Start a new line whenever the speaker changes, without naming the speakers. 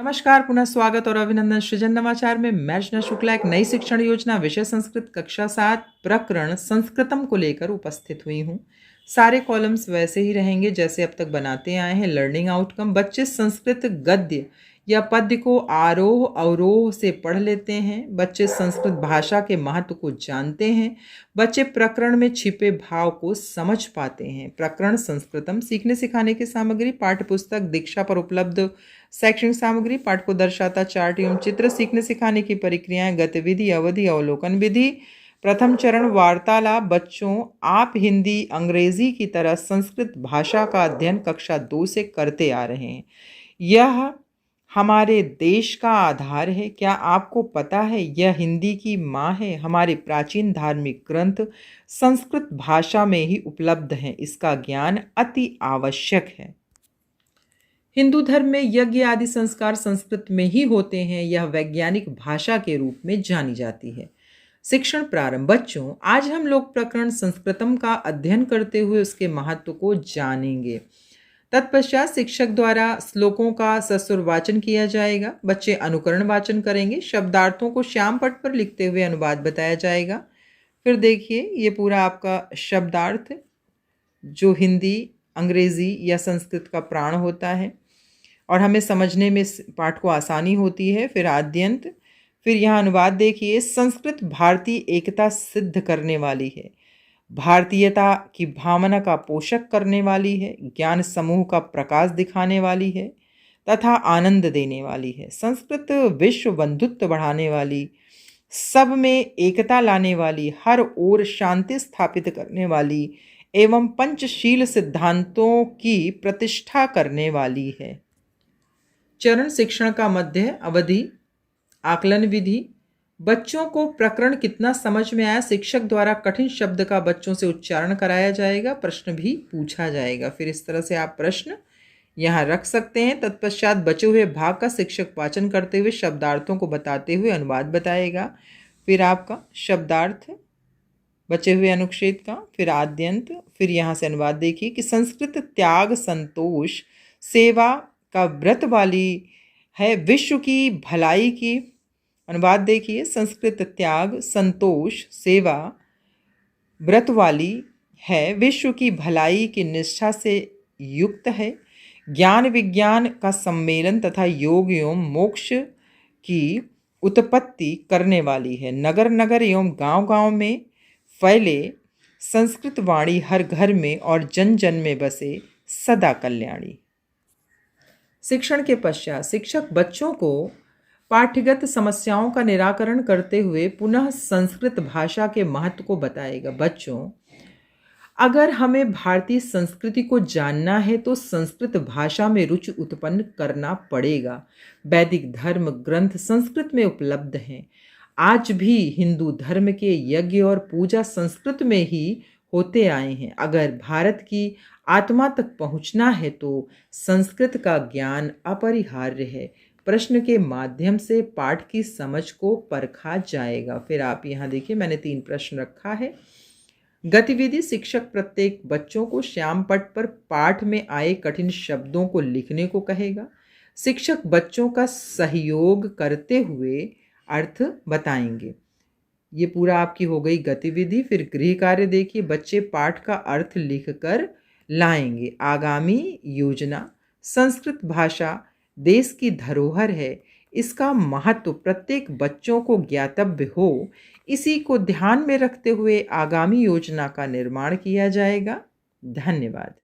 नमस्कार, पुनः स्वागत और अभिनंदन सृजन नवाचार में। मैं रचना शुक्ला एक नई शिक्षण योजना विषय संस्कृत कक्षा 7 प्रकरण संस्कृतम को लेकर उपस्थित हुई हूँ। सारे कॉलम्स वैसे ही रहेंगे जैसे अब तक बनाते आए हैं। लर्निंग आउटकम: बच्चे संस्कृत गद्य या पद्य को आरोह अवरोह से पढ़ लेते हैं। बच्चे संस्कृत भाषा के महत्व को जानते हैं। बच्चे प्रकरण में छिपे भाव को समझ पाते हैं। प्रकरण संस्कृतम: सीखने सिखाने की सामग्री, पाठ्य पुस्तक, दीक्षा पर उपलब्ध शैक्षणिक सामग्री, पाठ को दर्शाता चार्ट एवं चित्र, सीखने सिखाने की प्रक्रियाएं, गतिविधि, अवधि, अवलोकन विधि। प्रथम चरण वार्तालाप: बच्चों, आप हिंदी अंग्रेजी की तरह संस्कृत भाषा का अध्ययन कक्षा 2 से करते आ रहे हैं। यह हमारे देश का आधार है। क्या आपको पता है यह हिंदी की माँ है? हमारे प्राचीन धार्मिक ग्रंथ संस्कृत भाषा में ही उपलब्ध हैं। इसका ज्ञान अति आवश्यक है। हिंदू धर्म में यज्ञ आदि संस्कार संस्कृत में ही होते हैं। यह वैज्ञानिक भाषा के रूप में जानी जाती है। शिक्षण प्रारंभ: बच्चों, आज हम लोग प्रकरण संस्कृतम का अध्ययन करते हुए उसके महत्व को जानेंगे। तत्पश्चात शिक्षक द्वारा श्लोकों का सस्वर वाचन किया जाएगा। बच्चे अनुकरण वाचन करेंगे। शब्दार्थों को श्याम पट पर लिखते हुए अनुवाद बताया जाएगा। फिर देखिए, ये पूरा आपका शब्दार्थ जो हिंदी, अंग्रेजी या संस्कृत का प्राण होता है और हमें समझने में पाठ को आसानी होती है। फिर आद्यंत, फिर यहाँ अनुवाद देखिए। संस्कृत भारतीय एकता सिद्ध करने वाली है, भारतीयता की भावना का पोषक करने वाली है, ज्ञान समूह का प्रकाश दिखाने वाली है तथा आनंद देने वाली है। संस्कृत विश्व बंधुत्व बढ़ाने वाली, सब में एकता लाने वाली, हर ओर शांति स्थापित करने वाली एवं पंचशील सिद्धांतों की प्रतिष्ठा करने वाली है। चरण: शिक्षण का मध्य, अवधि, आकलन विधि। बच्चों को प्रकरण कितना समझ में आया, शिक्षक द्वारा कठिन शब्द का बच्चों से उच्चारण कराया जाएगा। प्रश्न भी पूछा जाएगा। फिर इस तरह से आप प्रश्न यहाँ रख सकते हैं। तत्पश्चात बचे हुए भाग का शिक्षक वाचन करते हुए शब्दार्थों को बताते हुए अनुवाद बताएगा। फिर आपका शब्दार्थ, बचे हुए अनुच्छेद का, फिर आद्यंत, फिर यहाँ से अनुवाद देखिए कि संस्कृत त्याग, संतोष, सेवा का व्रत वाली है, विश्व की भलाई की। अनुवाद देखिए, संस्कृत त्याग, संतोष, सेवा, व्रत वाली है, विश्व की भलाई की निष्ठा से युक्त है, ज्ञान विज्ञान का सम्मेलन तथा योग एवं मोक्ष की उत्पत्ति करने वाली है, नगर नगर एवं गांव गांव में फैले संस्कृत वाणी, हर घर में और जन जन में बसे, सदा कल्याणी। शिक्षण के पश्चात शिक्षक बच्चों को पाठ्यगत समस्याओं का निराकरण करते हुए पुनः संस्कृत भाषा के महत्व को बताएगा। बच्चों, अगर हमें भारतीय संस्कृति को जानना है तो संस्कृत भाषा में रुचि उत्पन्न करना पड़ेगा। वैदिक धर्म ग्रंथ संस्कृत में उपलब्ध हैं। आज भी हिंदू धर्म के यज्ञ और पूजा संस्कृत में ही होते आए हैं। अगर भारत की आत्मा तक पहुंचना है तो संस्कृत का ज्ञान अपरिहार्य है। प्रश्न के माध्यम से पाठ की समझ को परखा जाएगा। फिर आप यहाँ देखिए, मैंने 3 प्रश्न रखा है। गतिविधि: शिक्षक प्रत्येक बच्चों को श्याम पट पर पाठ में आए कठिन शब्दों को लिखने को कहेगा। शिक्षक बच्चों का सहयोग करते हुए अर्थ बताएंगे। ये पूरा आपकी हो गई गतिविधि। फिर गृह कार्य देखिए, बच्चे पाठ का अर्थ लिखकर लाएंगे। आगामी योजना: संस्कृत भाषा देश की धरोहर है, इसका महत्व प्रत्येक बच्चों को ज्ञातव्य हो, इसी को ध्यान में रखते हुए आगामी योजना का निर्माण किया जाएगा। धन्यवाद।